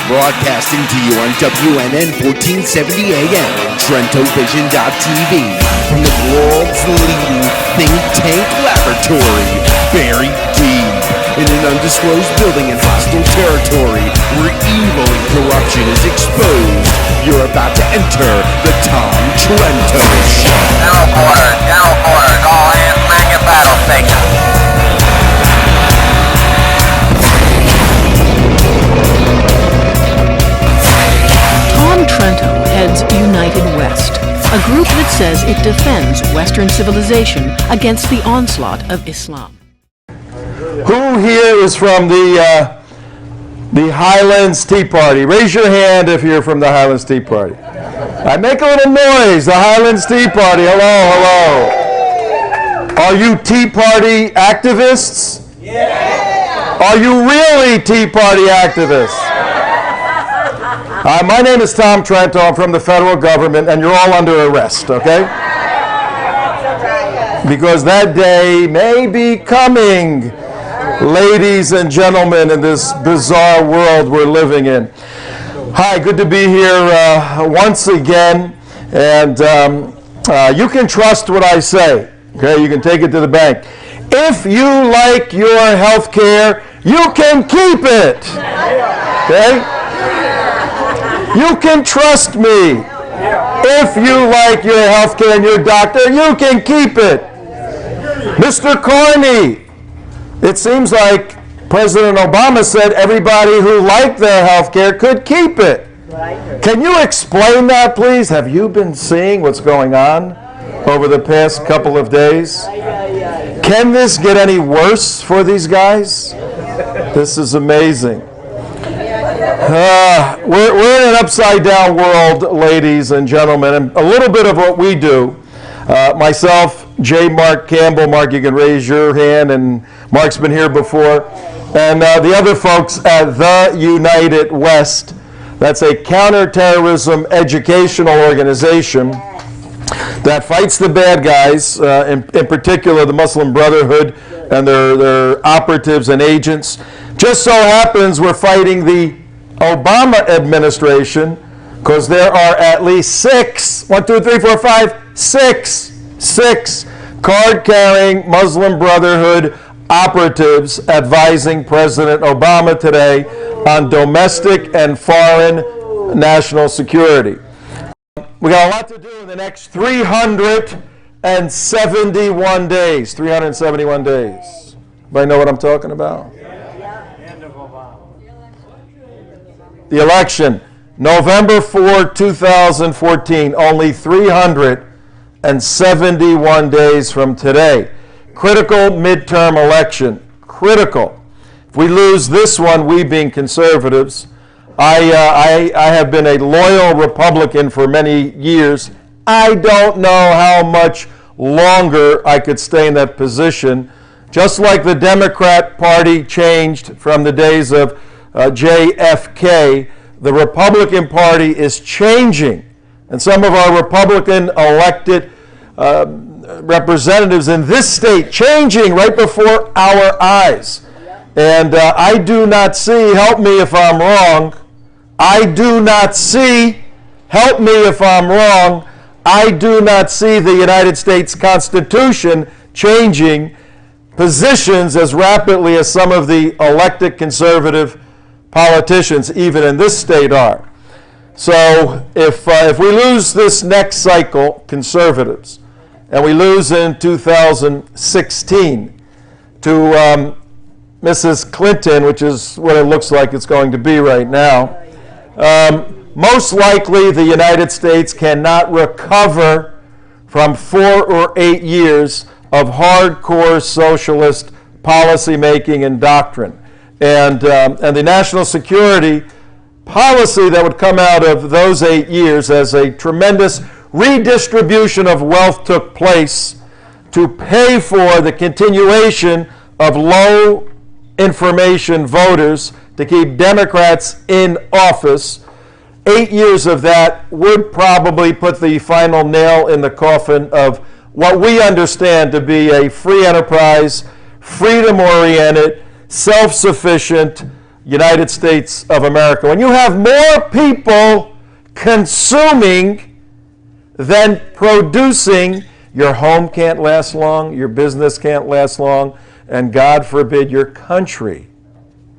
Broadcasting to you on WNN 1470 AM and TrentoVision.tv from the world's leading think tank laboratory, buried deep in an undisclosed building in hostile territory where evil and corruption is exposed. You're about to enter the Tom Trento Show. Down orders, all hands man your battle station. Tom Trento heads United West, a group that says it defends Western civilization against the onslaught of Islam. Who here is from the Highlands Tea Party? Raise your hand if you're from the Highlands Tea Party. I make a little noise. The Highlands Tea Party. Hello, hello. Are you Tea Party activists? Yeah. Are you really Tea Party activists? My name is Tom Trento. I'm from the federal government, and you're all under arrest, okay? Because that day may be coming, ladies and gentlemen, in this bizarre world we're living in. Hi, good to be here once again, and you can trust what I say, okay? You can take it to the bank. If you like your health care, you can keep it, okay? You can trust me. If you like your health care and your doctor, you can keep it. Mr. Carney, it seems like President Obama said everybody who liked their health care could keep it. Can you explain that, please? Have you been seeing what's going on over the past couple of days? Can this get any worse for these guys? This is amazing. We're in an upside-down world, ladies and gentlemen, and a little bit of what we do. Myself, J. Mark Campbell. Mark, you can raise your hand, and Mark's been here before. And the other folks at the United West. That's a counterterrorism educational organization that fights the bad guys, in particular the Muslim Brotherhood and their operatives and agents. Just so happens we're fighting the Obama administration because there are at least six card-carrying Muslim Brotherhood operatives advising President Obama today on domestic and foreign national security. We got a lot to do in the next 371 days. 371 days. Anybody know what I'm talking about? The election, November 4, 2014, only 371 days from today. Critical midterm election, critical. If we lose this one, we being conservatives, I have been a loyal Republican for many years. I don't know how much longer I could stay in that position. Just like the Democrat Party changed from the days of JFK, the Republican Party is changing. And some of our Republican elected representatives in this state changing right before our eyes. And I do not see, help me if I'm wrong, I do not see, help me if I'm wrong, I do not see the United States Constitution changing positions as rapidly as some of the elected conservative politicians, even in this state, are. So if we lose this next cycle, conservatives, and we lose in 2016 to Mrs. Clinton, which is what it looks like it's going to be right now, most likely the United States cannot recover from 4 or 8 years of hardcore socialist policymaking and doctrine. And the national security policy that would come out of those 8 years, as a tremendous redistribution of wealth took place to pay for the continuation of low information voters to keep Democrats in office. 8 years of that would probably put the final nail in the coffin of what we understand to be a free enterprise, freedom-oriented, self-sufficient, United States of America. When you have more people consuming than producing, your home can't last long, your business can't last long, and God forbid your country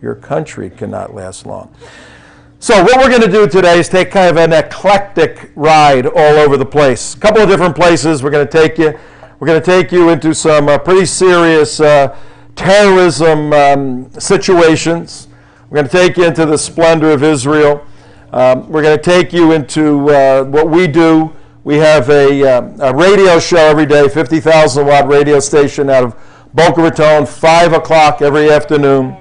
cannot last long. So what we're going to do today is take kind of an eclectic ride all over the place. A couple of different places we're going to take you. We're going to take you into some pretty serious terrorism situations. We're going to take you into the splendor of Israel. We're going to take you into what we do. We have a radio show every day, 50,000 watt radio station out of Boca Raton, 5 o'clock every afternoon.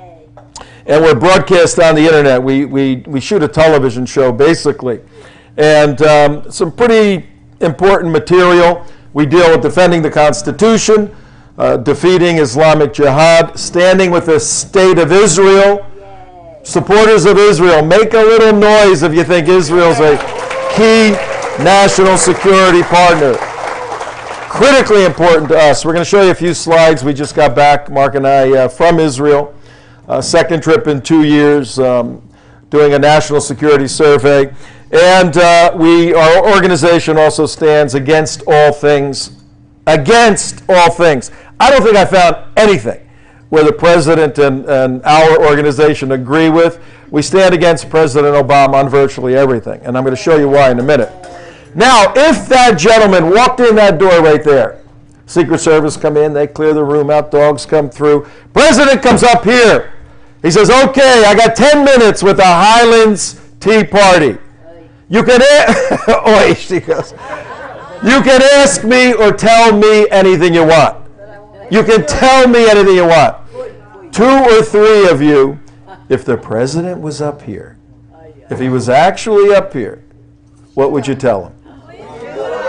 And we're broadcast on the internet. We shoot a television show, basically. And some pretty important material. We deal with defending the Constitution, defeating Islamic Jihad, standing with the state of Israel. Supporters of Israel, make a little noise if you think Israel's a key national security partner. Critically important to us. We're going to show you a few slides. We just got back, Mark and I, from Israel. Second trip in 2 years, doing a national security survey. And our organization also stands against all things. Against all things. I don't think I found anything where the president and our organization agree with. We stand against President Obama on virtually everything. And I'm going to show you why in a minute. Now, if that gentleman walked in that door right there, Secret Service come in, they clear the room out, dogs come through. President comes up here. He says, okay, I got 10 minutes with the Highlands Tea Party. You can, she goes, you can ask me or tell me anything you want. You can tell me anything you want. 2 or 3 of you, if the president was up here, if he was actually up here, what would you tell him?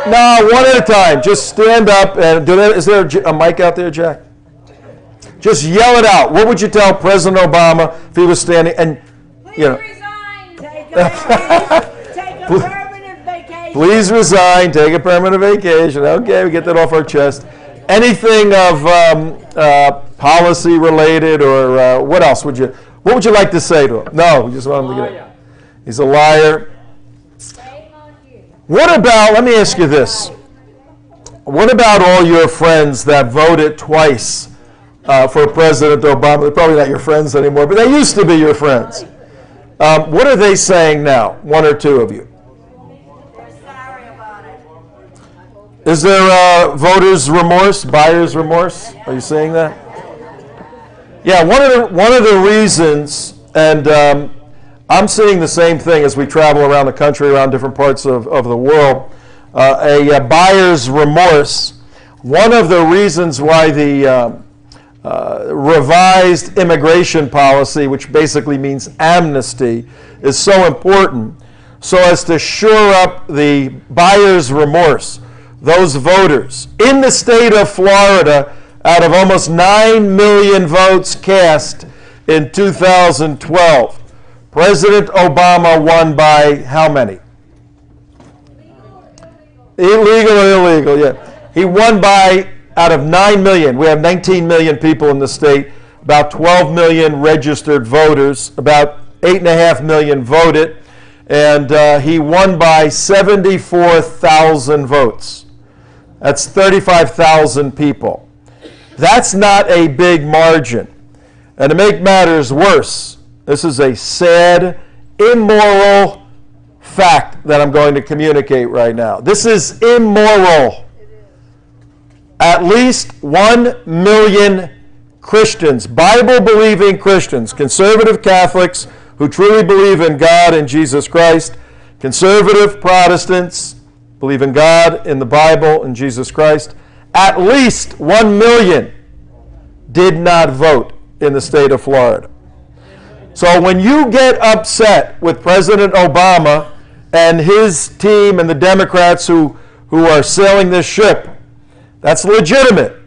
No, one at a time. Just stand up and is there a mic out there, Jack? Just yell it out. What would you tell President Obama if he was standing and, you know? Please resign. Take a permanent vacation. Please resign. Take a permanent vacation. Okay, we get that off our chest. Anything of policy related or what else would you? What would you like to say to him? No, we just want him to get it. He's a liar. What about, let me ask you this. What about all your friends that voted twice for President Obama? They're probably not your friends anymore, but they used to be your friends. What are they saying now, 1 or 2 of you? They're sorry about it. Is there voters' remorse, buyer's remorse? Are you saying that? Yeah, one of the reasons, and I'm seeing the same thing as we travel around the country, around different parts of the world, a buyer's remorse. One of the reasons why the revised immigration policy, which basically means amnesty, is so important, so as to shore up the buyer's remorse, those voters. In the state of Florida, out of almost 9 million votes cast in 2012, President Obama won by how many? Illegal or illegal, yeah. He won by, out of 9 million, we have 19 million people in the state, about 12 million registered voters, about 8.5 million voted, and he won by 74,000 votes. That's 35,000 people. That's not a big margin. And to make matters worse, this is a sad, immoral fact that I'm going to communicate right now. This is immoral. At least 1 million Christians, Bible-believing Christians, conservative Catholics who truly believe in God and Jesus Christ, conservative Protestants believe in God, in the Bible, and Jesus Christ, at least 1 million did not vote in the state of Florida. So when you get upset with President Obama and his team and the Democrats who are sailing this ship, that's legitimate.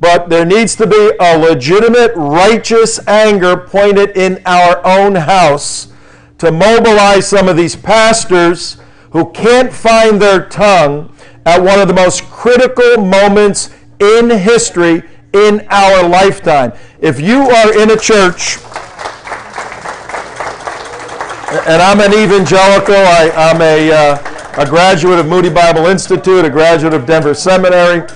But there needs to be a legitimate, righteous anger pointed in our own house to mobilize some of these pastors who can't find their tongue at one of the most critical moments in history in our lifetime. If you are in a church, And I'm an evangelical. I'm a graduate of Moody Bible Institute, a graduate of Denver Seminary.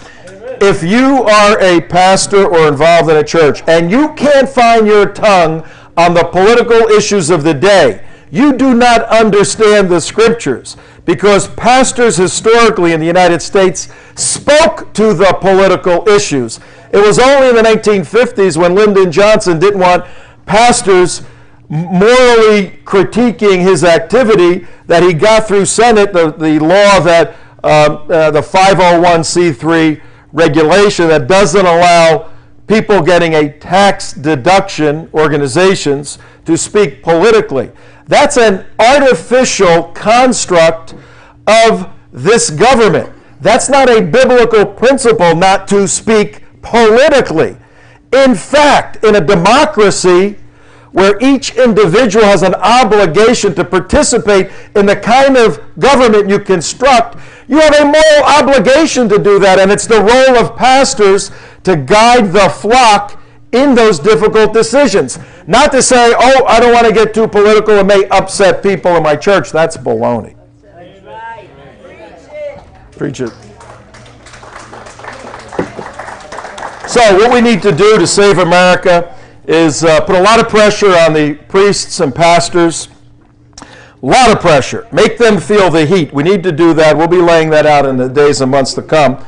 If you are a pastor or involved in a church and you can't find your tongue on the political issues of the day, you do not understand the scriptures, because pastors historically in the United States spoke to the political issues. It was only in the 1950s when Lyndon Johnson didn't want pastors morally critiquing his activity that he got through Senate the law that the 501c3 regulation that doesn't allow people getting a tax deduction, organizations, to speak politically. That's an artificial construct of this government. That's not a biblical principle not to speak politically. In fact, in a democracy where each individual has an obligation to participate in the kind of government you construct, you have a moral obligation to do that, and it's the role of pastors to guide the flock in those difficult decisions. Not to say, oh, I don't want to get too political, it may upset people in my church. That's baloney. That's right. Preach it. Preach it. So what we need to do to save America is put a lot of pressure on the priests and pastors. A lot of pressure. Make them feel the heat. We need to do that. We'll be laying that out in the days and months to come.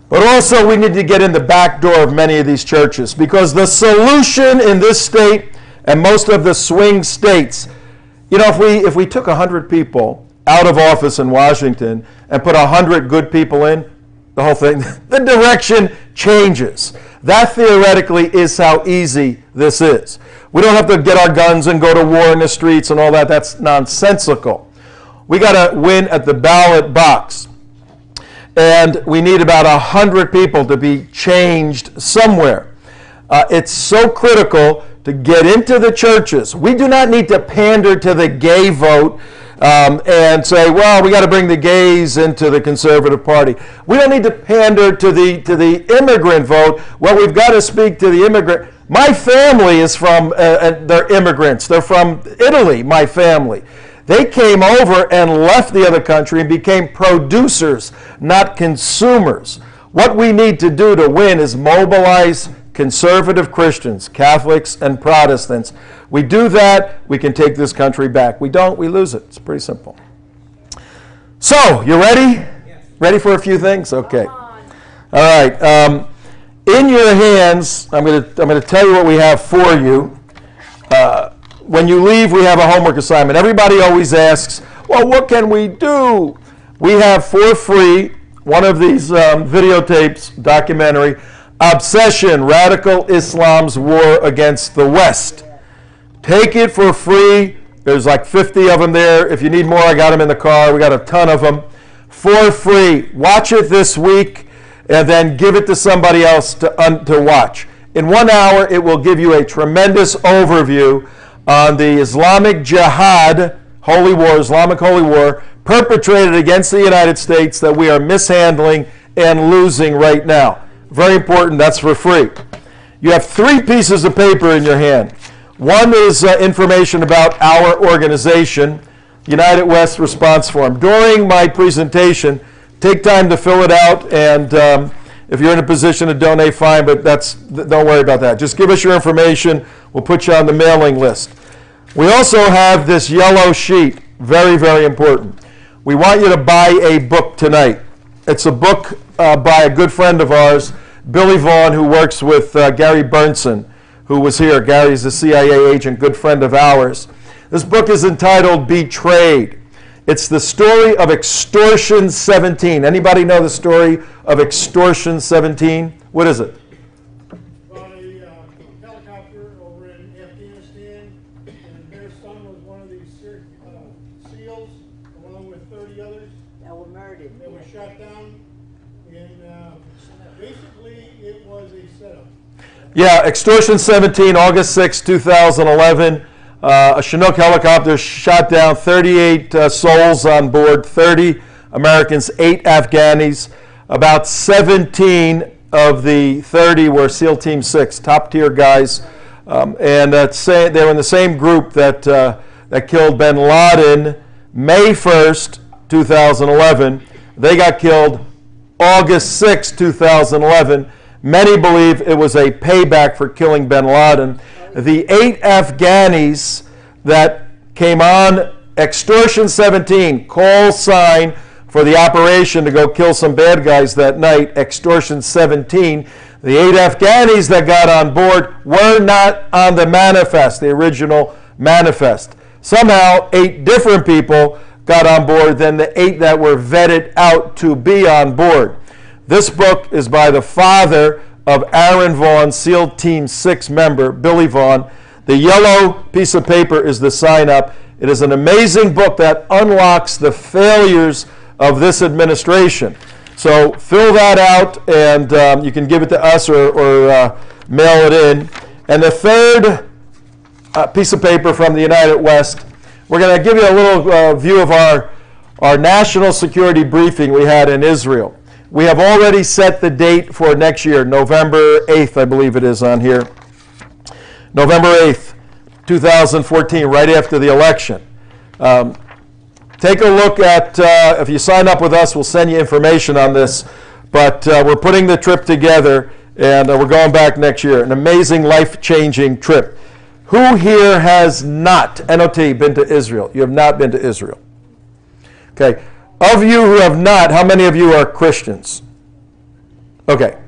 But also we need to get in the back door of many of these churches, because the solution in this state and most of the swing states, you know, if we took 100 people out of office in Washington and put 100 good people in, the whole thing, the direction changes. That theoretically is how easy this is. We don't have to get our guns and go to war in the streets and all that. That's nonsensical. We got to win at the ballot box. And we need about 100 people to be changed somewhere. It's so critical to get into the churches. We do not need to pander to the gay vote and say, well, we got to bring the gays into the conservative party. We don't need to pander to the immigrant vote. Well, we've got to speak to the immigrant. My family is from, they're immigrants. They're from Italy, my family. They came over and left the other country and became producers, not consumers. What we need to do to win is mobilize conservative Christians, Catholics and Protestants. We do that, we can take this country back. We don't, we lose it. It's pretty simple. So, you ready? Yes. Ready for a few things? Okay. All right. In your hands, I'm going to tell you what we have for you. When you leave, we have a homework assignment. Everybody always asks, well, what can we do? We have for free one of these videotapes, documentary, Obsession, Radical Islam's War Against the West. Take it for free. There's like 50 of them there. If you need more, I got them in the car. We got a ton of them. For free. Watch it this week and then give it to somebody else to watch. In 1 hour, it will give you a tremendous overview on the Islamic Jihad, holy war, Islamic holy war, perpetrated against the United States that we are mishandling and losing right now. Very important, that's for free. You have 3 pieces of paper in your hand. One is information about our organization, United West Response Forum. During my presentation, take time to fill it out, and if you're in a position to donate, fine, but don't worry about that. Just give us your information. We'll put you on the mailing list. We also have this yellow sheet, very, very important. We want you to buy a book tonight. It's a book by a good friend of ours, Billy Vaughn, who works with Gary Burnson, who was here. Gary's a CIA agent, good friend of ours. This book is entitled Betrayed. It's the story of Extortion 17. Anybody know the story of Extortion 17? What is it? About a helicopter over in Afghanistan, and their son was one of these SEALs, along with 30 others. That were murdered. They were shot down, and basically it was a setup. Yeah, Extortion 17, August 6, 2011. A Chinook helicopter shot down 38 souls on board, 30 Americans, 8 Afghanis. About 17 of the 30 were SEAL Team 6, top-tier guys. And they were in the same group that that killed bin Laden May 1st, 2011. They got killed August 6, 2011. Many believe it was a payback for killing bin Laden. The 8 Afghanis that came on Extortion 17, call sign for the operation to go kill some bad guys that night, Extortion 17. The 8 Afghanis that got on board were not on the manifest, the original manifest. Somehow, 8 different people got on board than the 8 that were vetted out to be on board. This book is by the father of Aaron Vaughn, SEAL Team 6 member, Billy Vaughn. The yellow piece of paper is the sign-up. It is an amazing book that unlocks the failures of this administration. So fill that out, and you can give it to us or mail it in. And the third piece of paper from the United West, we're going to give you a little view of our national security briefing we had in Israel. We have already set the date for next year, November 8th, I believe it is on here. November 8th, 2014, right after the election. Take a look at, if you sign up with us, we'll send you information on this. But we're putting the trip together, and we're going back next year. An amazing, life-changing trip. Who here has not, NOT, been to Israel? You have not been to Israel. Okay. Of you who have not, how many of you are Christians? Okay.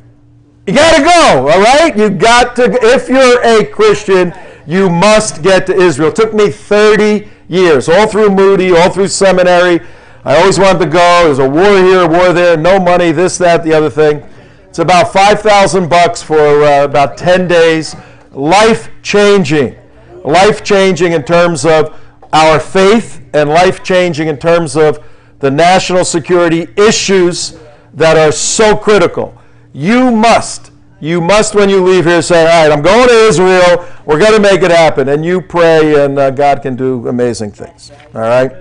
You got to go, all right? You got to, if you're a Christian, you must get to Israel. It took me 30 years, all through Moody, all through seminary. I always wanted to go. There's a war here, a war there, no money, this, that, the other thing. It's about $5,000 for about 10 days. Life-changing. Life-changing in terms of our faith and life-changing in terms of the national security issues that are so critical. You must, when you leave here, say, all right, I'm going to Israel, we're going to make it happen. And you pray, and God can do amazing things. All right?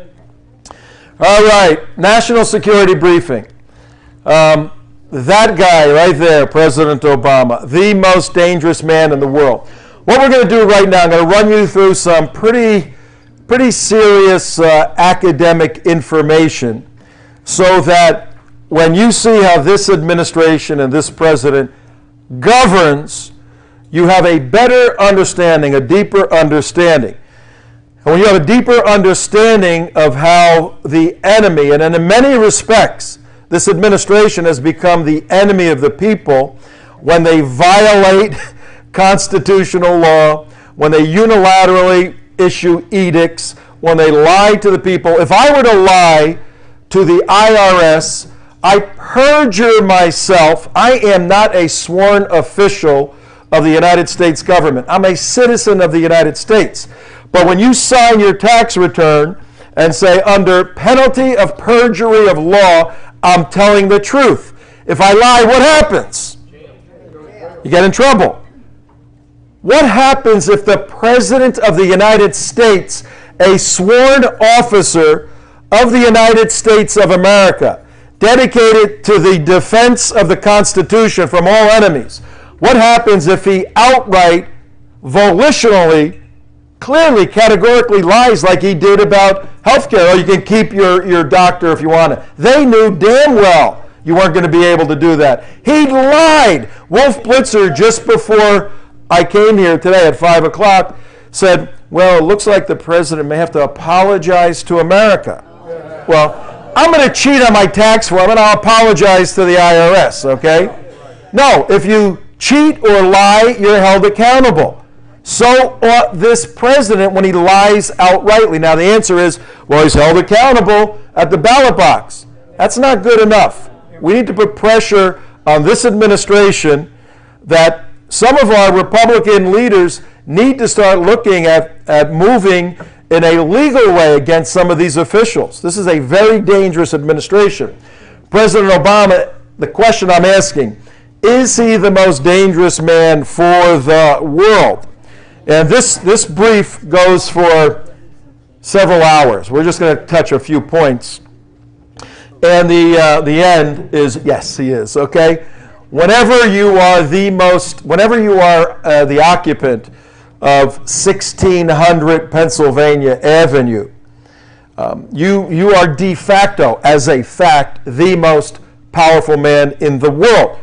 All right, national security briefing. That guy right there, President Obama, the most dangerous man in the world. What we're going to do right now, I'm going to run you through some pretty serious academic information so that when you see how this administration and this president governs, you have a better understanding, a deeper understanding. And when you have a deeper understanding of how the enemy, and in many respects, this administration has become the enemy of the people when they violate constitutional law, when they unilaterally issue edicts, when they lie to the people. If I were to lie to the IRS, I perjure myself. I am not a sworn official of the United States government. I'm a citizen of the United States. But when you sign your tax return and say, under penalty of perjury of law, I'm telling the truth. If I lie, what happens? You get in trouble. What happens if the President of the United States, a sworn officer of the United States of America, dedicated to the defense of the Constitution from all enemies, what happens if he outright, volitionally, clearly, categorically lies like he did about health care? Or you can keep your doctor if you want it. They knew damn well you weren't going to be able to do that. He lied. Wolf Blitzer, just before I came here today at 5 o'clock, said, well, it looks like the president may have to apologize to America. Well, I'm going to cheat on my tax form and I'll apologize to the IRS, okay? No, if you cheat or lie, you're held accountable. So ought this president when he lies outrightly. Now the answer is, well, he's held accountable at the ballot box. That's not good enough. We need to put pressure on this administration that some of our Republican leaders need to start looking at moving in a legal way against some of these officials. This is a very dangerous administration. President Obama, the question I'm asking, is he the most dangerous man for the world? And this brief goes for several hours. We're just going to touch a few points. And the end is, yes, he is, okay? Whenever you are the occupant of 1600 Pennsylvania Avenue. You are de facto, as a fact, the most powerful man in the world.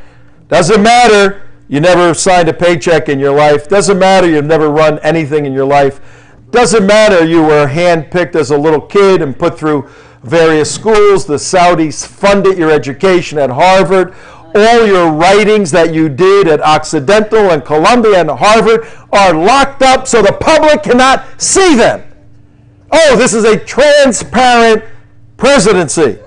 Doesn't matter you never signed a paycheck in your life. Doesn't matter you've never run anything in your life. Doesn't matter you were handpicked as a little kid and put through various schools. The Saudis funded your education at Harvard. All your writings that you did at Occidental and Columbia and Harvard are locked up so the public cannot see them. Oh, this is a transparent presidency.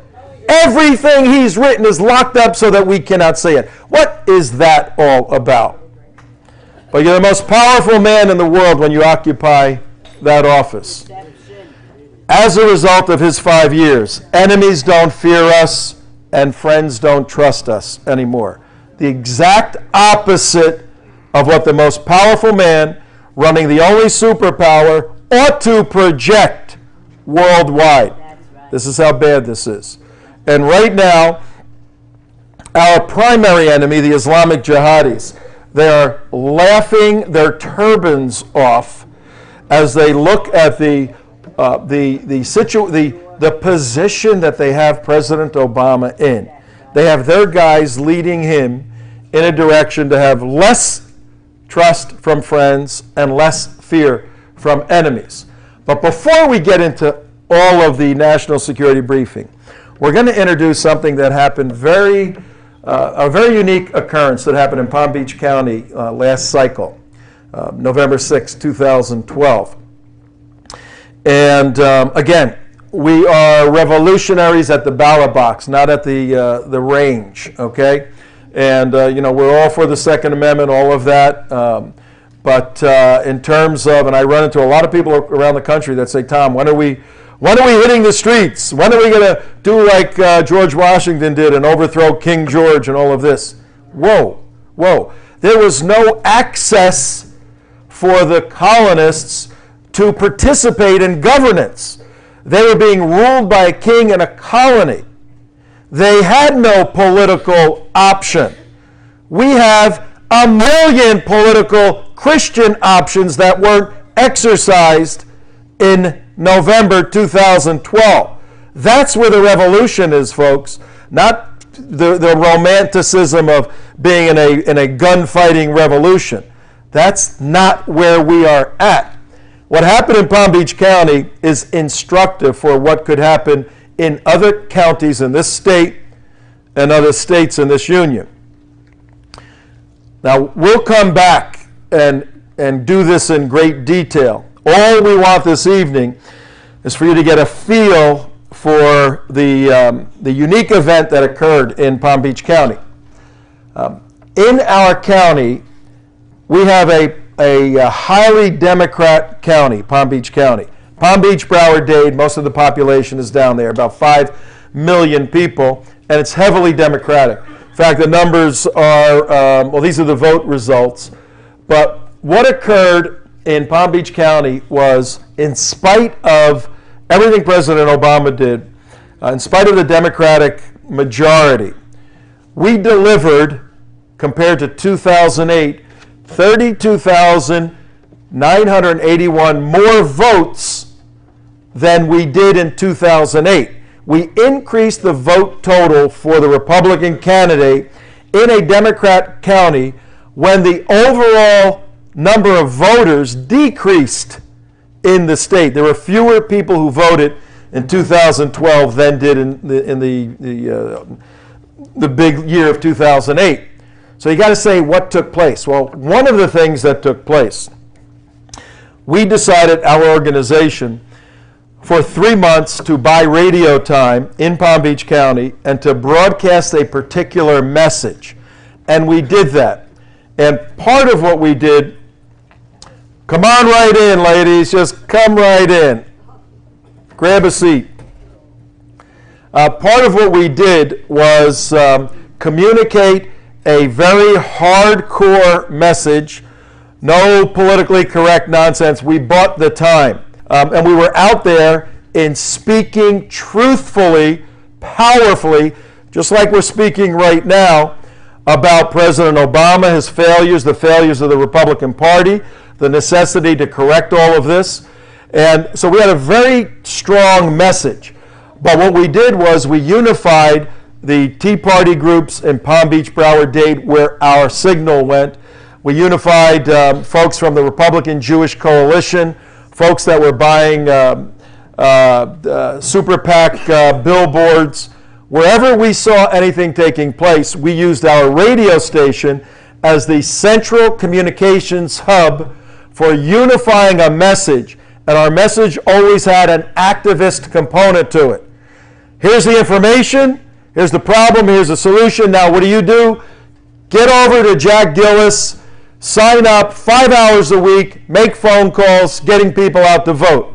Everything he's written is locked up so that we cannot see it. What is that all about? But you're the most powerful man in the world when you occupy that office. As a result of his 5 years, enemies don't fear us and friends don't trust us anymore. The exact opposite of what the most powerful man running the only superpower ought to project worldwide. This is how bad this is. And right now, our primary enemy, the Islamic Jihadis, they are laughing their turbans off as they look at the position that they have President Obama in. They have their guys leading him in a direction to have less trust from friends and less fear from enemies. But before we get into all of the national security briefing, we're going to introduce something that happened a very unique occurrence that happened in Palm Beach County last cycle, November 6, 2012. And again, we are revolutionaries at the ballot box, not at the range, okay? And, we're all for the Second Amendment, all of that. But in terms of, and I run into a lot of people around the country that say, Tom, when are we hitting the streets? When are we going to do like George Washington did and overthrow King George and all of this? Whoa. There was no access for the colonists to participate in governance. They were being ruled by a king and a colony. They had no political option. We have 1 million political Christian options that weren't exercised in November 2012. That's where the revolution is, folks. Not the romanticism of being in a gunfighting revolution. That's not where we are at. What happened in Palm Beach County is instructive for what could happen in other counties in this state and other states in this union. Now, we'll come back and do this in great detail. All we want this evening is for you to get a feel for the unique event that occurred in Palm Beach County. In our county, we have a highly Democrat county, Palm Beach County. Palm Beach, Broward, Dade, most of the population is down there, about 5 million people, and it's heavily Democratic. In fact, the numbers are, these are the vote results. But what occurred in Palm Beach County was, in spite of everything President Obama did, in spite of the Democratic majority, we delivered, compared to 2008, 32,981 more votes than we did in 2008. We increased the vote total for the Republican candidate in a Democrat county when the overall number of voters decreased in the state. There were fewer people who voted in 2012 than did in the big year of 2008. So you got to say what took place. Well, one of the things that took place, we decided, our organization, for 3 months to buy radio time in Palm Beach County and to broadcast a particular message. And we did that. And part of what we did, come on right in, ladies, just come right in. Grab a seat. Part of what we did was communicate a very hardcore message, no politically correct nonsense. We bought the time. And we were out there in speaking truthfully, powerfully, just like we're speaking right now, about President Obama, his failures, the failures of the Republican Party, the necessity to correct all of this. And so we had a very strong message. But what we did was we unified the Tea Party groups in Palm Beach, Broward, Dade, where our signal went. We unified folks from the Republican Jewish Coalition, folks that were buying Super PAC billboards. Wherever we saw anything taking place, we used our radio station as the central communications hub for unifying a message. And our message always had an activist component to it. Here's the information, here's the problem, here's the solution. Now what do? Get over to Jack Gillis, sign up 5 hours a week, make phone calls, getting people out to vote.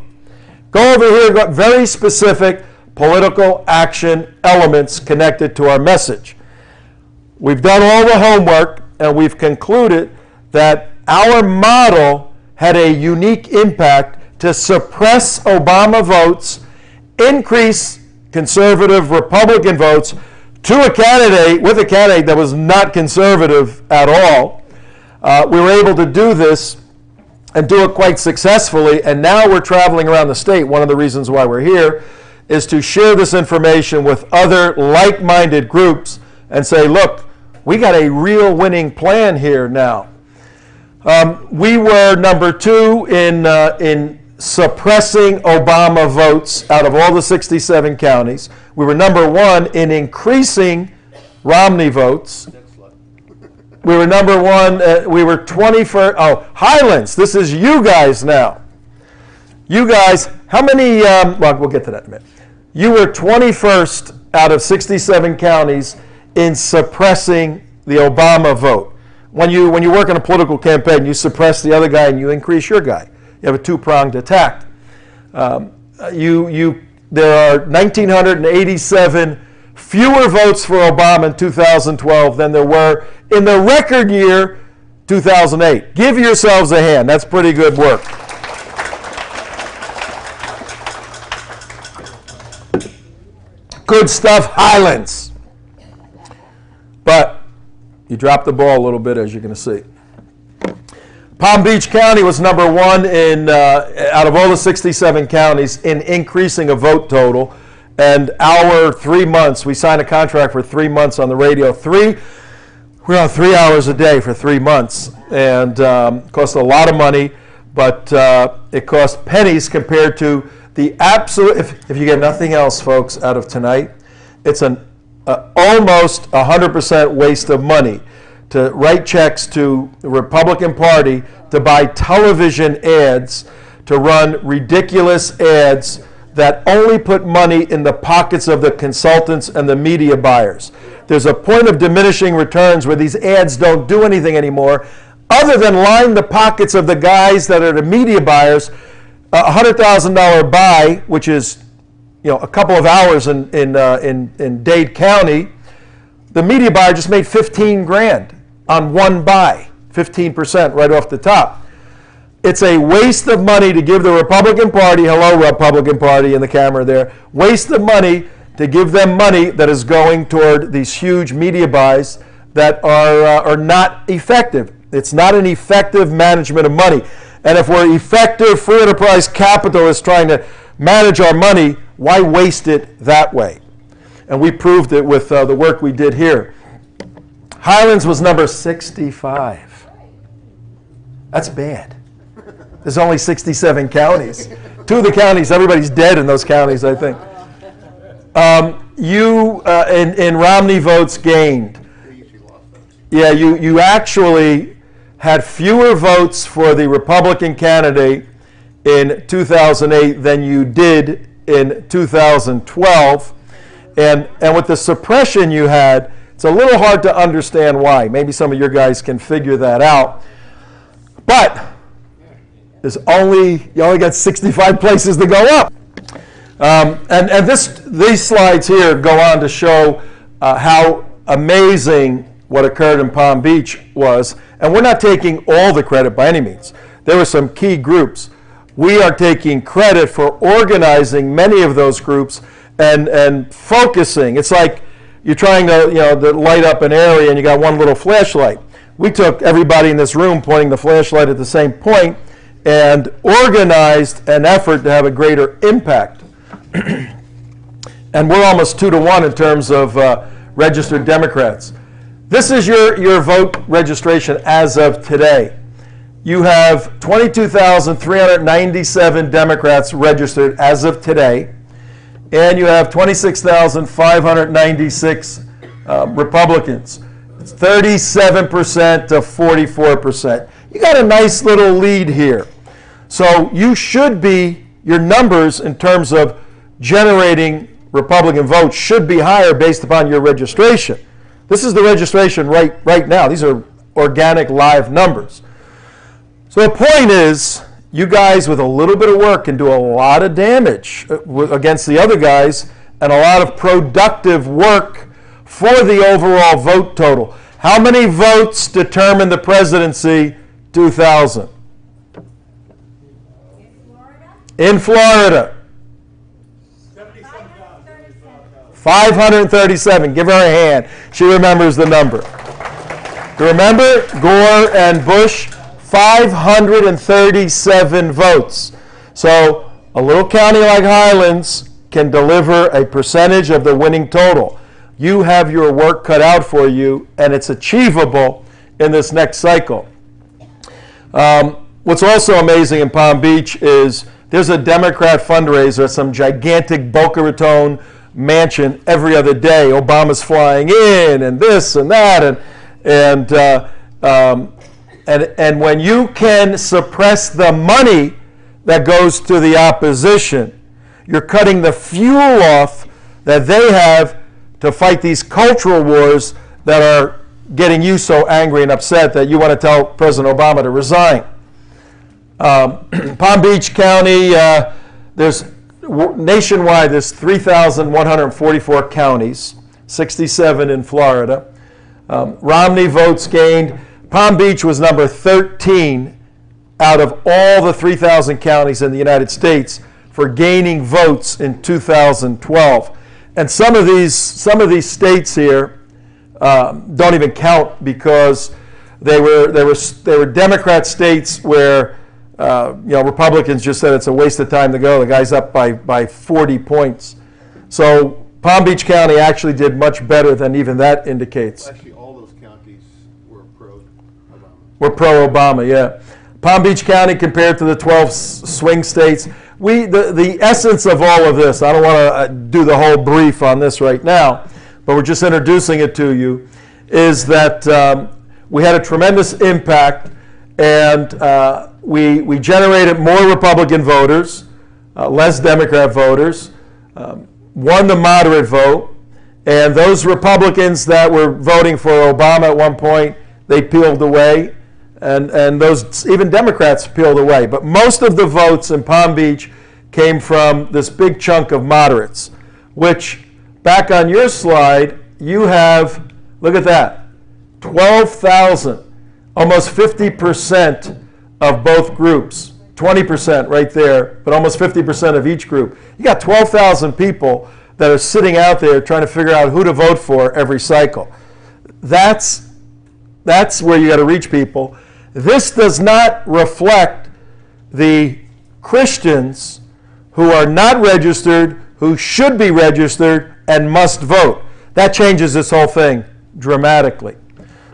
Go over here, got very specific political action elements connected to our message. We've done all the homework and we've concluded that our model had a unique impact to suppress Obama votes, increase conservative Republican votes with a candidate that was not conservative at all. We were able to do this and do it quite successfully, and now we're traveling around the state. One of the reasons why we're here is to share this information with other like-minded groups and say, look, we got a real winning plan here now. We were number 2 in suppressing Obama votes out of all the 67 counties. We were number 1 in increasing Romney votes. We were number 1, we were 21st. Oh, Highlands, this is you guys now. You guys, how many, well, we'll get to that in a minute. You were 21st out of 67 counties in suppressing the Obama vote. When you work in a political campaign, you suppress the other guy and you increase your guy. You have a two-pronged attack. There are 1,987 fewer votes for Obama in 2012 than there were in the record year 2008. Give yourselves a hand. That's pretty good work. Good stuff, Highlands. But you dropped the ball a little bit, as you're going to see. Palm Beach County was number 1 in out of all the 67 counties in increasing a vote total. And our 3 months, we signed a contract for 3 months on the radio. We're on 3 hours a day for 3 months, and it cost a lot of money, but it cost pennies compared to the absolute. If you get nothing else, folks, out of tonight, it's an almost 100% waste of money to write checks to the Republican Party to buy television ads, to run ridiculous ads that only put money in the pockets of the consultants and the media buyers. There's a point of diminishing returns where these ads don't do anything anymore other than line the pockets of the guys that are the media buyers. $100,000 buy, which is a couple of hours in Dade County, the media buyer just made $15,000 on one buy, 15% right off the top. It's a waste of money to give the Republican Party, hello Republican Party in the camera there, waste of money to give them money that is going toward these huge media buys that are not effective. It's not an effective management of money. And if we're effective free enterprise capitalists trying to manage our money, why waste it that way? And we proved it with the work we did here. Highlands was number 65. That's bad. There's only 67 counties. 2 of the counties, everybody's dead in those counties, I think. In Romney votes gained. Yeah, you actually had fewer votes for the Republican candidate in 2008 than you did in 2012. And with the suppression you had, it's a little hard to understand why. Maybe some of your guys can figure that out. But you only got 65 places to go up. And these slides here go on to show how amazing what occurred in Palm Beach was. And we're not taking all the credit by any means. There were some key groups. We are taking credit for organizing many of those groups and focusing. It's like you're trying to light up an area and you got one little flashlight. we took everybody in this room pointing the flashlight at the same point and organized an effort to have a greater impact. And we're almost 2-to-1 in terms of registered Democrats. This is your vote registration as of today. You have 22,397 Democrats registered as of today, and you have 26,596 Republicans. It's 37% to 44%. You got a nice little lead here. So you should be, your numbers in terms of generating Republican votes should be higher based upon your registration. This is the registration right now. These are organic live numbers. So the point is, you guys with a little bit of work can do a lot of damage against the other guys and a lot of productive work for the overall vote total. How many votes determined the presidency 2000? In Florida. 537. Give her a hand. She remembers the number. Remember, Gore and Bush, 537 votes. So a little county like Highlands can deliver a percentage of the winning total. You have your work cut out for you, and it's achievable in this next cycle. What's also amazing in Palm Beach is there's a Democrat fundraiser at some gigantic Boca Raton mansion every other day. Obama's flying in, and this and that, and when you can suppress the money that goes to the opposition, you're cutting the fuel off that they have to fight these cultural wars that are getting you so angry and upset that you want to tell President Obama to resign. Palm Beach County, nationwide, there's 3,144 counties, 67 in Florida. Romney votes gained. Palm Beach was number 13 out of all the 3,000 counties in the United States for gaining votes in 2012. And some of these states here don't even count because they were Democrat states where Republicans just said it's a waste of time to go. The guy's up by 40 points. So Palm Beach County actually did much better than even that indicates. Actually, all those counties were pro-Obama. We're pro-Obama, yeah. Palm Beach County compared to the 12 swing states. The essence of all of this, I don't want to do the whole brief on this right now, but we're just introducing it to you, is that we had a tremendous impact, and we generated more Republican voters, less Democrat voters, won the moderate vote, and those Republicans that were voting for Obama at one point, they peeled away, and those even Democrats peeled away. But most of the votes in Palm Beach came from this big chunk of moderates, which, back on your slide, you have, look at that, 12,000, almost 50% of both groups, 20% right there, but almost 50% of each group. You got 12,000 people that are sitting out there trying to figure out who to vote for every cycle. That's where you got to reach people. This does not reflect the Christians who are not registered, who should be registered and must vote. That changes this whole thing dramatically.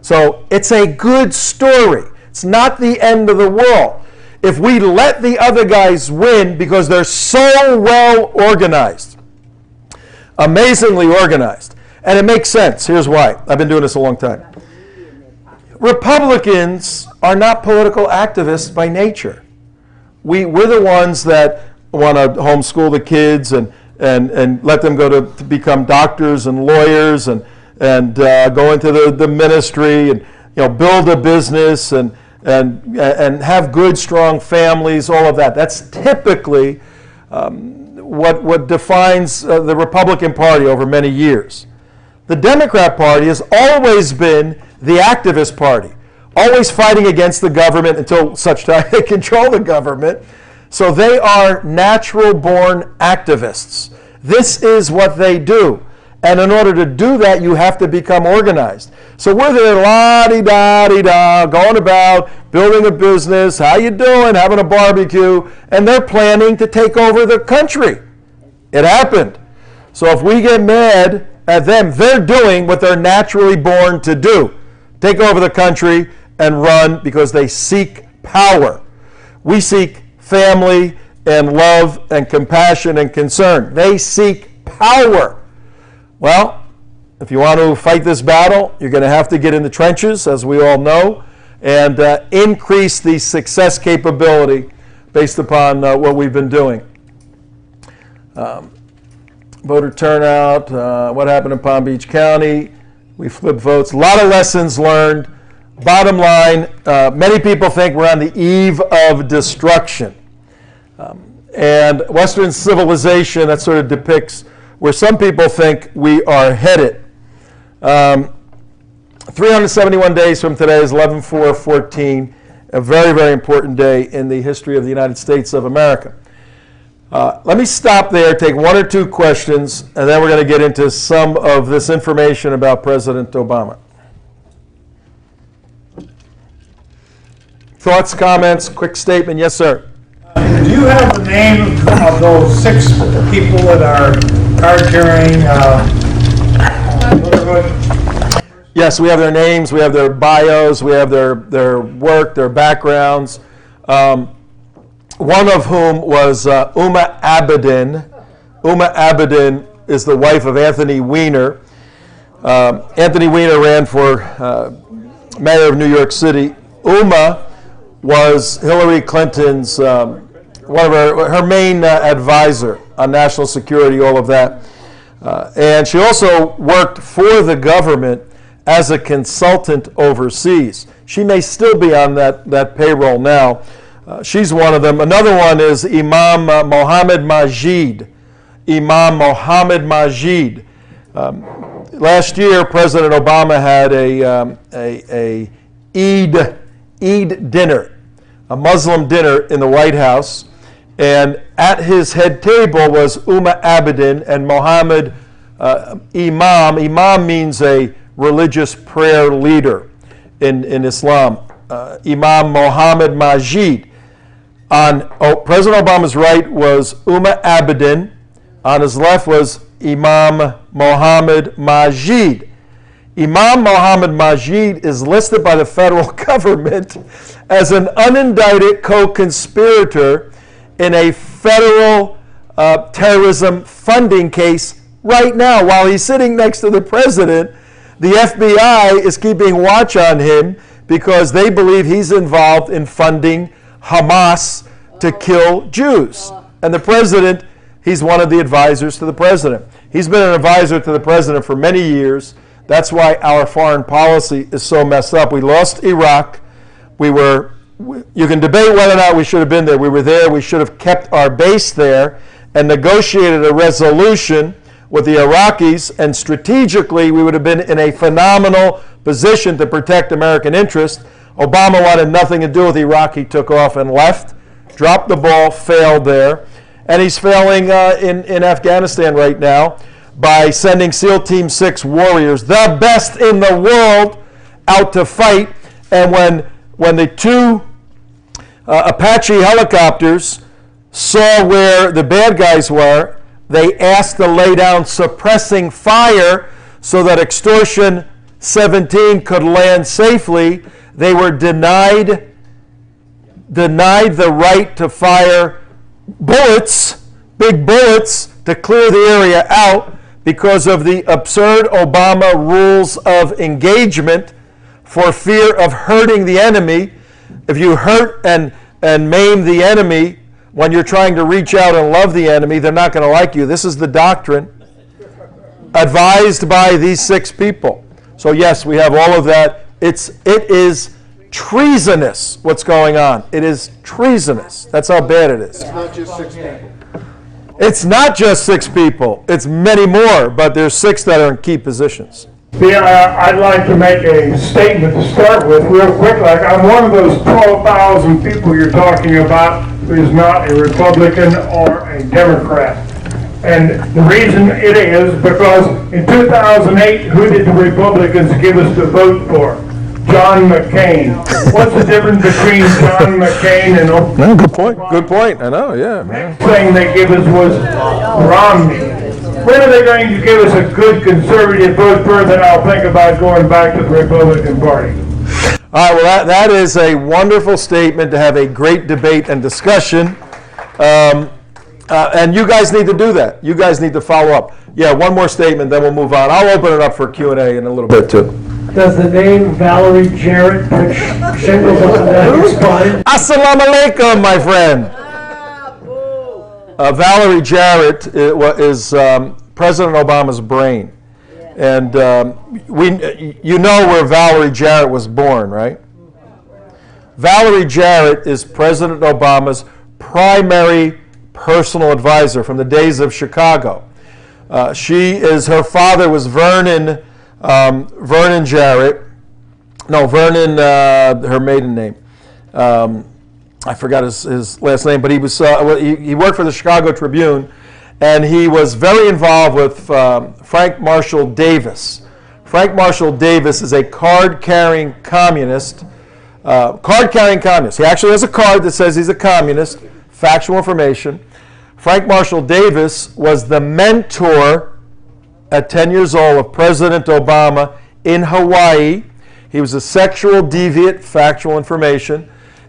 So it's a good story. It's not the end of the world. If we let the other guys win because they're so well organized, amazingly organized, and it makes sense. Here's why. I've been doing this a long time. Republicans are not political activists by nature. We're the ones that want to homeschool the kids and let them go to become doctors and lawyers and go into the ministry and build a business and have good, strong families, all of that. That's typically what defines the Republican Party over many years. The Democrat Party has always been the activist party, always fighting against the government until such time they control the government. So they are natural-born activists. This is what they do. And in order to do that, you have to become organized. So we're there la-di-da-di-da, going about, building a business, how you doing, having a barbecue, and they're planning to take over the country. It happened. So if we get mad at them, they're doing what they're naturally born to do. Take over the country and run because they seek power. We seek family and love and compassion and concern. They seek power. Well, if you want to fight this battle, you're going to have to get in the trenches, as we all know, and increase the success capability based upon what we've been doing. Voter turnout, what happened in Palm Beach County, we flipped votes, a lot of lessons learned. Bottom line, many people think we're on the eve of destruction. And Western civilization, that sort of depicts where some people think we are headed. 371 days from today is 11/4/14, a very, very important day in the history of the United States of America. Let me stop there, take one or two questions, and then we're going to get into some of this information about President Obama. Thoughts, comments, quick statement? Yes, sir. Do you have the name of those 6 people that are card-carrying neighborhood? Yes, we have their names, we have their bios, we have their work, their backgrounds. One of whom was Uma Abedin. Uma Abedin is the wife of Anthony Weiner. Anthony Weiner ran for mayor of New York City. Uma was Hillary Clinton's one of her main advisor on national security, all of that. And she also worked for the government as a consultant overseas. She may still be on that payroll now. She's one of them. Another one is Imam Mohammed Majid. Imam Mohammed Majid. Last year, President Obama had a Eid dinner, a Muslim dinner in the White House, and at his head table was Uma Abedin and Mohammed Imam. Imam means a religious prayer leader in Islam. Imam Mohammed Majid. On President Obama's right was Uma Abedin. On his left was Imam Mohammed Majid. Imam Mohammed Majid is listed by the federal government as an unindicted co-conspirator in a federal terrorism funding case right now. While he's sitting next to the president, the FBI is keeping watch on him because they believe he's involved in funding Hamas to kill Jews. And the president, he's one of the advisors to the president. He's been an advisor to the president for many years. That's why our foreign policy is so messed up. We lost Iraq. You can debate whether or not we should have been there. We were there. We should have kept our base there and negotiated a resolution with the Iraqis, and strategically we would have been in a phenomenal position to protect American interests. Obama wanted nothing to do with Iraq. He took off and left, dropped the ball, failed there. And he's failing in Afghanistan right now by sending SEAL Team 6 warriors, the best in the world, out to fight. And when the 2 Apache helicopters saw where the bad guys were, they asked to lay down suppressing fire so that Extortion 17 could land safely. They were denied the right to fire bullets, big bullets, to clear the area out because of the absurd Obama rules of engagement for fear of hurting the enemy. If you hurt and maim the enemy when you're trying to reach out and love the enemy, they're not going to like you. This is the doctrine advised by these 6 people. So yes, we have all of that. It is treasonous what's going on. It is treasonous. That's how bad it is. It's not just 6 people. It's not just 6 people. It's many more, but there's 6 that are in key positions. I'd like to make a statement to start with real quick. Like, I'm one of those 12,000 people you're talking about who is not a Republican or a Democrat. And the reason it is because in 2008, who did the Republicans give us the vote for? John McCain. What's the difference between John McCain and... No, good point. Good point. I know, yeah. Next thing they give us was Romney. When are they going to give us a good conservative vote first, and I'll think about going back to the Republican Party? All right, well, that is a wonderful statement to have a great debate and discussion. And you guys need to do that. You guys need to follow up. Yeah, one more statement, then we'll move on. I'll open it up for Q&A in a little bit, too. Does the name Valerie Jarrett put shingles on that spine? Assalamu alaikum, my friend. Valerie Jarrett is President Obama's brain. And you know where Valerie Jarrett was born, right? Valerie Jarrett is President Obama's primary personal advisor from the days of Chicago. Her father was Vernon Jarrett. No, Vernon, her maiden name. I forgot his last name, but he worked for the Chicago Tribune, and he was very involved with Frank Marshall Davis. Frank Marshall Davis is a card-carrying communist. He actually has a card that says he's a communist. Factual information. Frank Marshall Davis was the mentor at 10 years old of President Obama in Hawaii. He was a sexual deviant, factual information.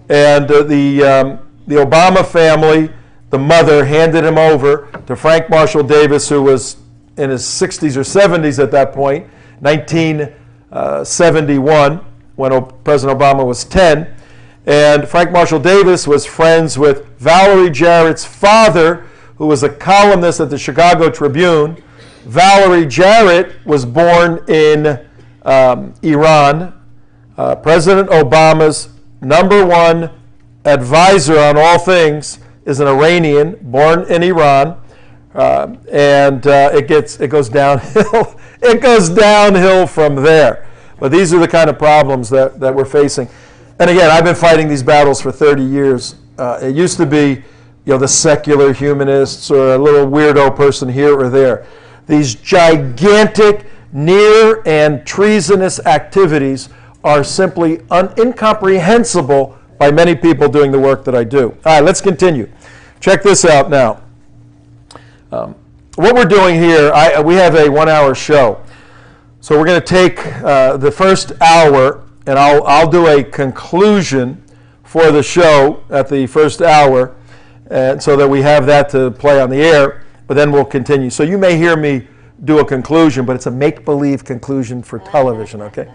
And the Obama family, the mother, handed him over to Frank Marshall Davis, who was in his 60s or 70s at that point, 1971, when President Obama was 10. And Frank Marshall Davis was friends with Valerie Jarrett's father, who was a columnist at the Chicago Tribune. Valerie Jarrett was born in Iran. President Obama's number one advisor on all things is an Iranian born in Iran. It goes downhill. It goes downhill from there. But these are the kind of problems that we're facing. And again, I've been fighting these battles for 30 years. It used to be, the secular humanists or a little weirdo person here or there. These gigantic, near and treasonous activities are simply incomprehensible by many people doing the work that I do. All right, let's continue. Check this out now. What we're doing here, we have a 1-hour show. So we're going to take the first hour, and I'll do a conclusion for the show at the first hour, and so that we have that to play on the air, but then we'll continue. So you may hear me do a conclusion, but it's a make-believe conclusion for television, okay?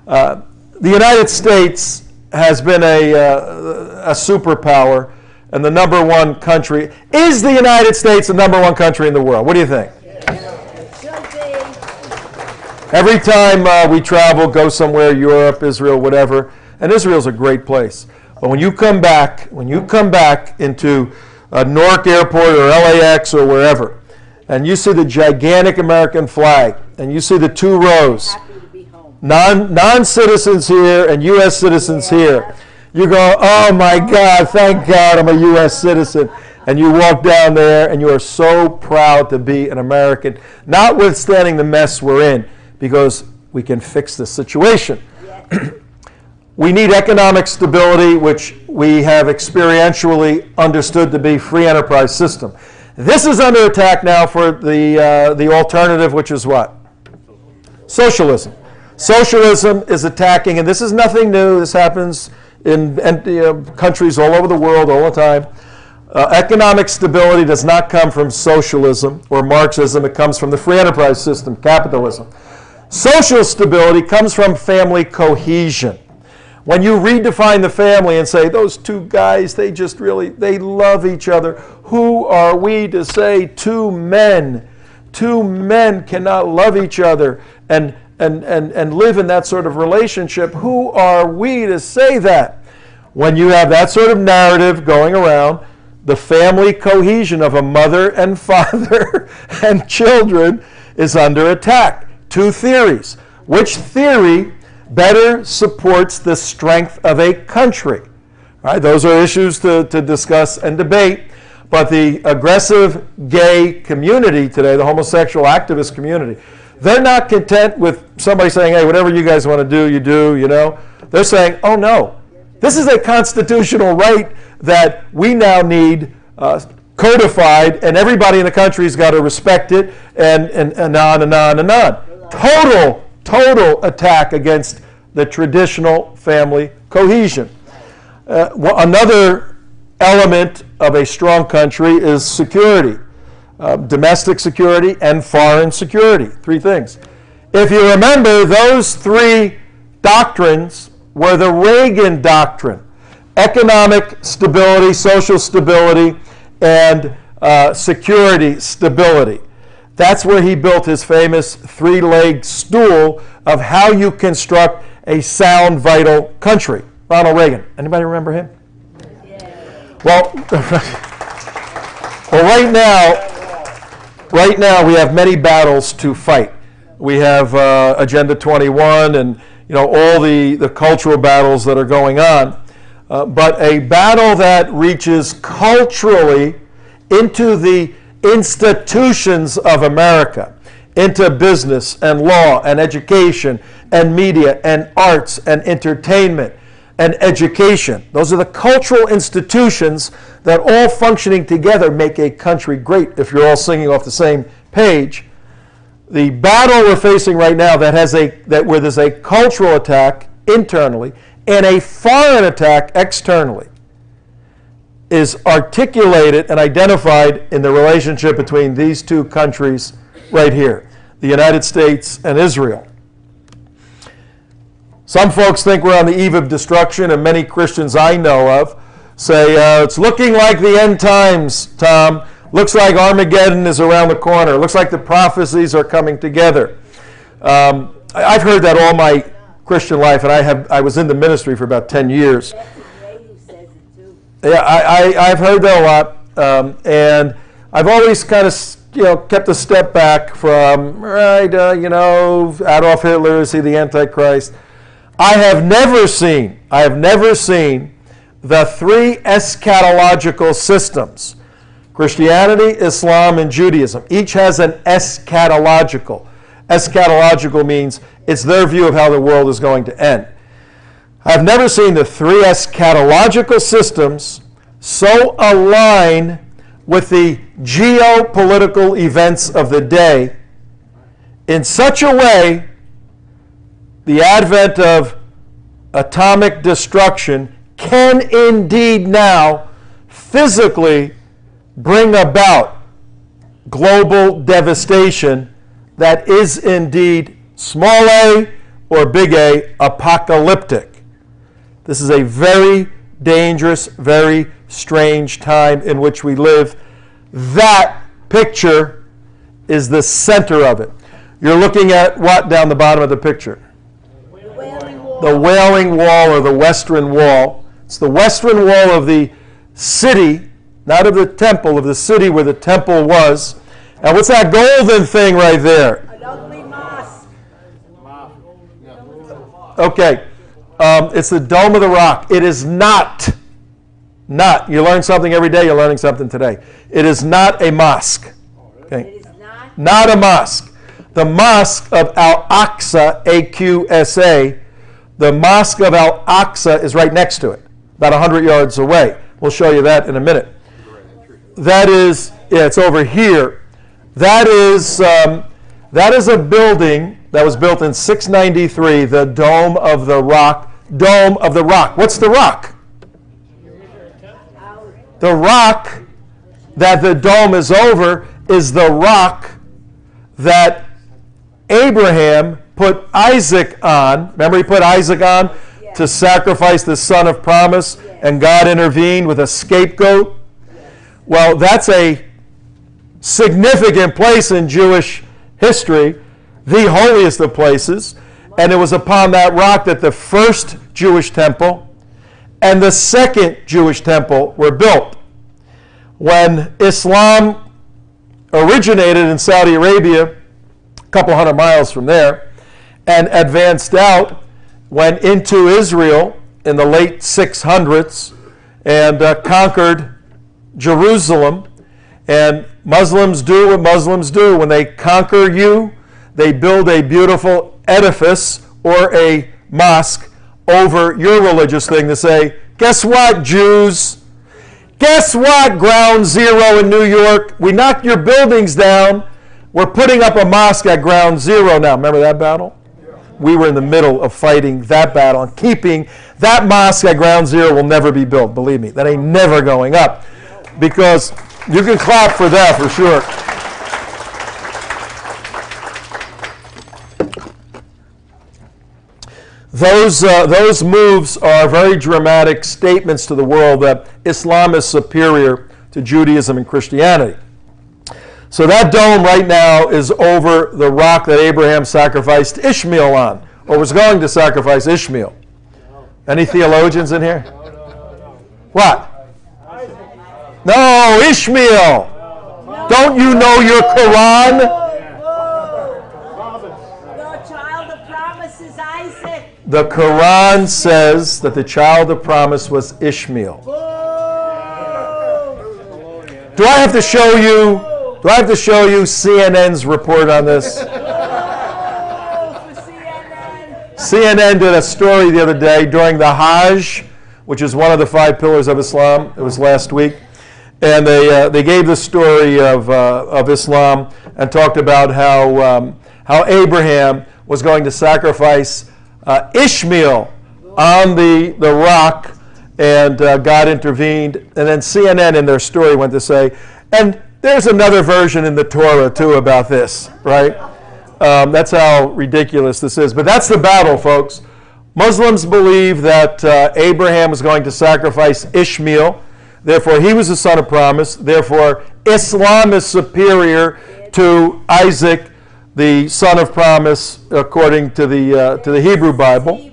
The United States has been a superpower, and the number one country. Is the United States the number one country in the world? What do you think? Every time we travel, go somewhere, Europe, Israel, whatever, and Israel's a great place. But when you come back into Newark Airport or LAX or wherever, and you see the gigantic American flag, and you see the 2 rows, non-citizens here and U.S. citizens here, you go, oh my God, thank God I'm a U.S. citizen. And you walk down there and you are so proud to be an American, notwithstanding the mess we're in, because we can fix the situation. We need economic stability, which we have experientially understood to be free enterprise system. This is under attack now for the alternative, which is what? Socialism. Socialism is attacking, and this is nothing new. This happens in countries all over the world all the time. Economic stability does not come from socialism or Marxism. It comes from the free enterprise system, capitalism. Social stability comes from family cohesion. When you redefine the family and say, those 2 guys, they love each other. Who are we to say 2 men cannot love each other and live in that sort of relationship? Who are we to say that? When you have that sort of narrative going around, the family cohesion of a mother and father and children is under attack. 2 theories. Which theory better supports the strength of a country? All right, those are issues to discuss and debate. But the aggressive gay community today, the homosexual activist community, they're not content with somebody saying, hey, whatever you guys want to do, you do, you know. They're saying, oh no, this is a constitutional right that we now need codified, and everybody in the country's got to respect it, and on and on and on. Total attack against the traditional family cohesion. Another element of a strong country is security, domestic security and foreign security. Three things. If you remember, those three doctrines were the Reagan doctrine: economic stability, social stability, and security stability. That's where he built his famous three-legged stool of how you construct a sound, vital country. Ronald Reagan. Anybody remember him? Well, right now we have many battles to fight. We have Agenda 21 and all the cultural battles that are going on. But a battle that reaches culturally into the institutions of America, into business and law and education and media and arts and entertainment and education. Those are the cultural institutions that all functioning together make a country great if you're all singing off the same page. The battle we're facing right now where there's a cultural attack internally and a foreign attack externally is articulated and identified in the relationship between these two countries right here, the United States and Israel. Some folks think we're on the eve of destruction, and many Christians I know of say, it's looking like the end times, Tom. Looks like Armageddon is around the corner. Looks like the prophecies are coming together. I've heard that all my Christian life, and I was in the ministry for about 10 years. Yeah, I've heard that a lot, and I've always kind of kept a step back from, Adolf Hitler, is he the Antichrist? I have never seen the three eschatological systems: Christianity, Islam, and Judaism. Each has an eschatological. Eschatological means it's their view of how the world is going to end. I've never seen the three eschatological systems so align with the geopolitical events of the day in such a way the advent of atomic destruction can indeed now physically bring about global devastation that is indeed, small a or big A, apocalyptic. This is a very dangerous, very strange time in which we live. That picture is the center of it. You're looking at what down the bottom of the picture? The Wailing Wall, or the Western Wall. It's the Western Wall of the city, not of the temple, of the city where the temple was. And what's that golden thing right there? An ugly mosque. Okay. It's the Dome of the Rock. It is not. You learn something every day, you're learning something today. It is not a mosque. Okay. It is not. Not a mosque. The Mosque of Al-Aqsa, A-Q-S-A, the Mosque of Al-Aqsa is right next to it, about 100 yards away. We'll show you that in a minute. That is, it's over here. That is a building that was built in 693, the Dome of the Rock. Dome of the Rock. What's the rock? The rock that the dome is over is the rock that Abraham put Isaac on. Remember, he put Isaac on to sacrifice the son of promise, and God intervened with a scapegoat. Well, that's a significant place in Jewish history, the holiest of places, and it was upon that rock that the first Jewish temple and the second Jewish temple were built. When Islam originated in Saudi Arabia, a couple hundred miles from there, and advanced out, went into Israel in the late 600s, and conquered Jerusalem. And Muslims do what Muslims do. When they conquer you, they build a beautiful edifice or a mosque over your religious thing to say, guess what, Jews? Guess what, Ground Zero in New York? We knocked your buildings down. We're putting up a mosque at Ground Zero now. Remember that battle? We were in the middle of fighting that battle and keeping that mosque at Ground Zero will never be built. Believe me, that ain't never going up. Because you can clap for that for sure. Those moves are very dramatic statements to the world that Islam is superior to Judaism and Christianity. So that dome right now is over the rock that Abraham sacrificed Ishmael on, or was going to sacrifice Ishmael. Any theologians in here? What? No, Ishmael. Don't you know your Quran? The child of promise is Isaac. The Quran says that the child of promise was Ishmael. Do I have to show you? Do I have to show you CNN's report on this? CNN did a story the other day during the Hajj, which is one of the 5 pillars of Islam. It was last week. And they gave the story of Islam and talked about how Abraham was going to sacrifice Ishmael on the rock, and God intervened. And then CNN in their story went to say, and there's another version in the Torah too about this, right? That's how ridiculous this is. But that's the battle, folks. Muslims believe that Abraham was going to sacrifice Ishmael. Therefore, he was the son of promise. Therefore, Islam is superior to Isaac, the son of promise, according to the Hebrew Bible.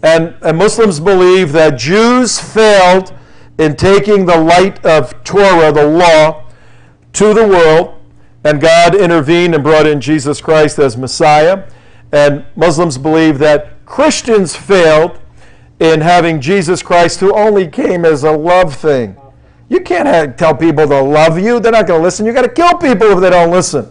And Muslims believe that Jews failed in taking the light of Torah, the law, to the world, and God intervened and brought in Jesus Christ as Messiah. And Muslims believe that Christians failed in having Jesus Christ, who only came as a love thing. You can't tell people to love you. They're not going to listen. You've got to kill people if they don't listen.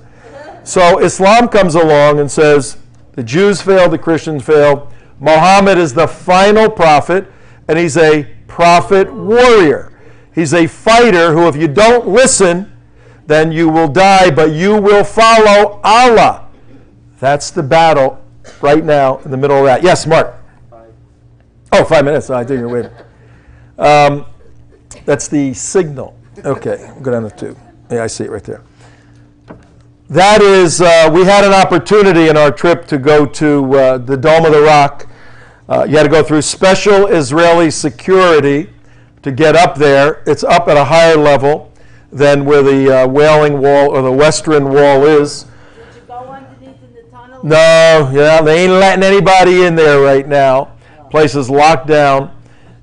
So Islam comes along and says, the Jews failed, the Christians failed. Muhammad is the final prophet, and he's a prophet warrior. He's a fighter who, if you don't listen, then you will die, but you will follow Allah. That's the battle right now in the middle of that. Yes, Mark? 5 minutes. I think you're waiting. That's the signal. Okay, we'll go down to 2. Yeah, I see it right there. That is, we had an opportunity in our trip to go to the Dome of the Rock. You had to go through special Israeli security to get up there. It's up at a higher level than where the Wailing Wall or the Western Wall is. Did you go underneath in the tunnel? No, they ain't letting anybody in there right now. Place is locked down.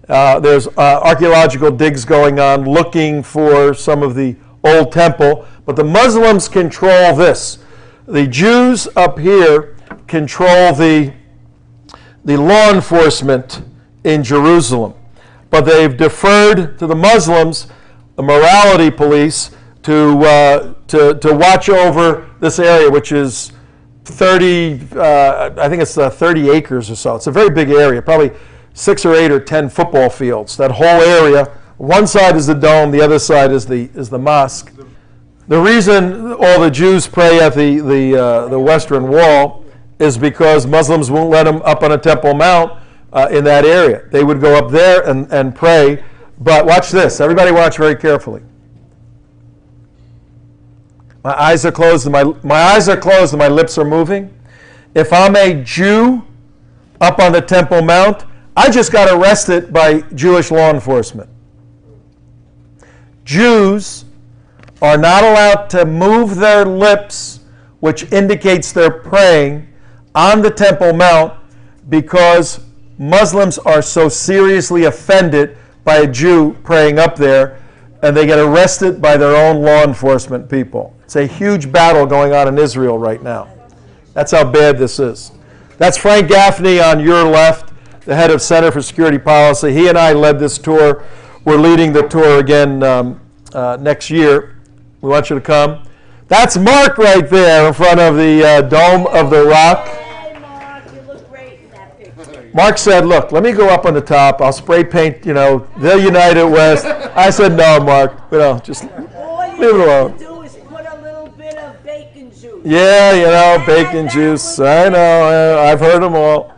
There's archaeological digs going on looking for some of the old temple. But the Muslims control this. The Jews up here control the law enforcement in Jerusalem. But they've deferred to the Muslims, the morality police, to watch over this area, which is 30 acres or so. It's a very big area, probably 6 or 8 or 10 football fields. That whole area. One side is the dome, the other side is the mosque. The reason all the Jews pray at the Western Wall is because Muslims won't let them up on a Temple Mount in that area. They would go up there and pray. But watch this. Everybody watch very carefully. My eyes are closed and my lips are moving. If I'm a Jew up on the Temple Mount, I just got arrested by Jewish law enforcement. Jews are not allowed to move their lips, which indicates they're praying, on the Temple Mount because Muslims are so seriously offended by a Jew praying up there, and they get arrested by their own law enforcement people. It's a huge battle going on in Israel right now. That's how bad this is. That's Frank Gaffney on your left, the head of Center for Security Policy. He and I led this tour. We're leading the tour again next year. We want you to come. That's Mark right there in front of the Dome of the Rock. Hey, Mark, you look great in that picture. Mark said, look, let me go up on the top. I'll spray paint, the United West. I said, no, Mark, just All leave it you alone. have to do is put a little bit of bacon juice. Yeah, bacon juice. I know. I've heard them all.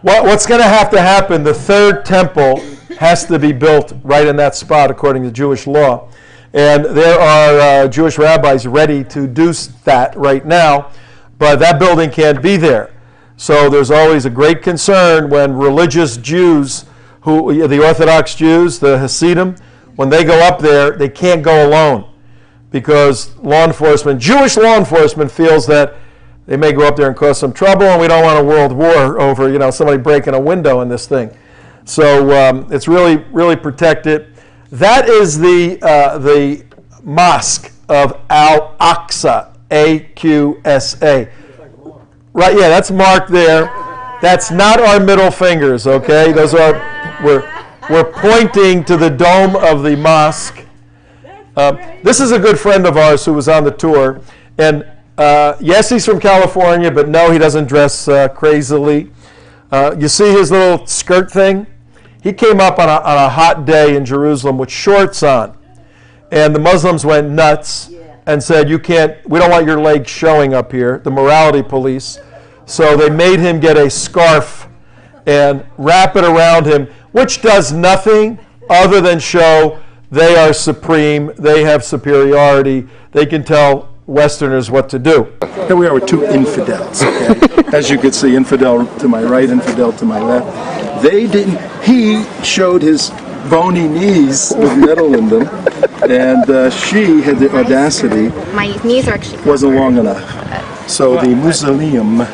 What's going to happen, the third temple has to be built right in that spot according to Jewish law. And there are Jewish rabbis ready to do that right now, but that building can't be there. So there's always a great concern when religious Jews, the Orthodox Jews, the Hasidim, when they go up there, they can't go alone because Jewish law enforcement feels that they may go up there and cause some trouble, and we don't want a world war over, somebody breaking a window in this thing. So it's really, really protected. That is the mosque of Al-Aqsa, A-Q-S-A. Right, yeah, that's marked there. That's not our middle fingers, okay? We're pointing to the dome of the mosque. This is a good friend of ours who was on the tour, and yes, he's from California, but no, he doesn't dress crazily. You see his little skirt thing? He came up on a hot day in Jerusalem with shorts on, and the Muslims went nuts and said, we don't want your legs showing up here, the morality police. So they made him get a scarf and wrap it around him, which does nothing other than show they are supreme, they have superiority, they can tell Westerners what to do. Here we are with two infidels, okay? As you can see, infidel to my right, infidel to my left. He showed his bony knees with metal in them, and she had the audacity. My knees are actually wasn't long enough. So the Muslim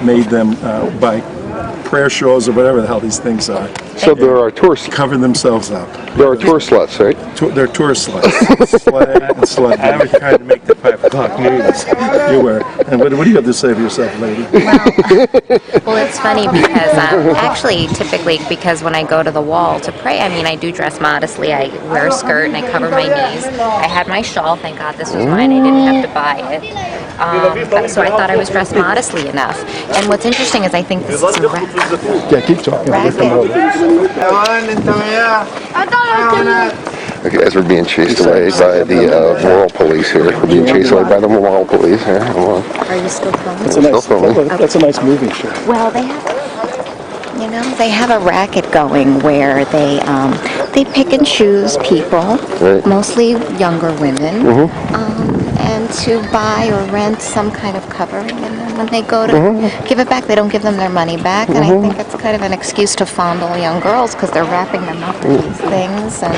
made them by prayer shows or whatever the hell these things are. So there are tourists. Cover themselves up. There are tour sluts, right? They're tour sluts. Slut. I was trying to make the 5 o'clock news. You were. And what do you have to say for yourself, lady? Well, it's funny because actually, typically, because when I go to the wall to pray, I do dress modestly. I wear a skirt and I cover my knees. I had my shawl. Thank God this was mine. I didn't have to buy it. So I thought I was dressed modestly enough. And what's interesting is I think this is a racket. Yeah, keep talking. Okay, as we're being chased away by the moral police here. We're being chased away by the moral police here. Are you still filming? That's a nice movie show. Well, they have a racket going where they pick and choose people, right. Mostly younger women, and to buy or rent some kind of covering, and then when they go to give it back, they don't give them their money back, and I think it's kind of an excuse to fondle young girls because they're wrapping them up in these things, and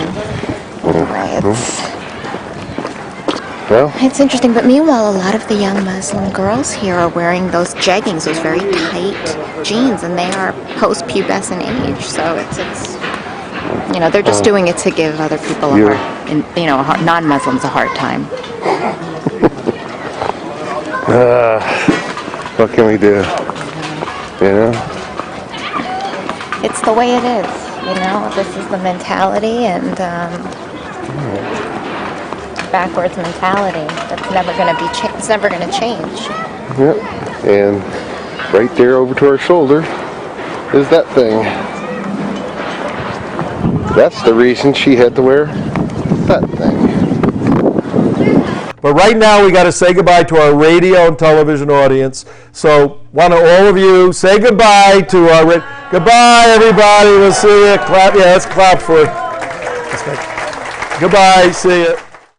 it's interesting. But meanwhile, a lot of the young Muslim girls here are wearing those jeggings, those very tight jeans, and they are post-pubescent age, so it's they're just doing it to give other people non-Muslims a hard time. What can we do? It's the way it is. This is the mentality, and backwards mentality that's never going to be it's never going to change. Yep. And right there over to our shoulder is that thing. That's the reason she had to wear that thing. But right now we got to say goodbye to our radio and television audience. So want all of you say goodbye to our goodbye everybody. We'll see you. Clap. Yeah, let's clap for it. Goodbye. See you.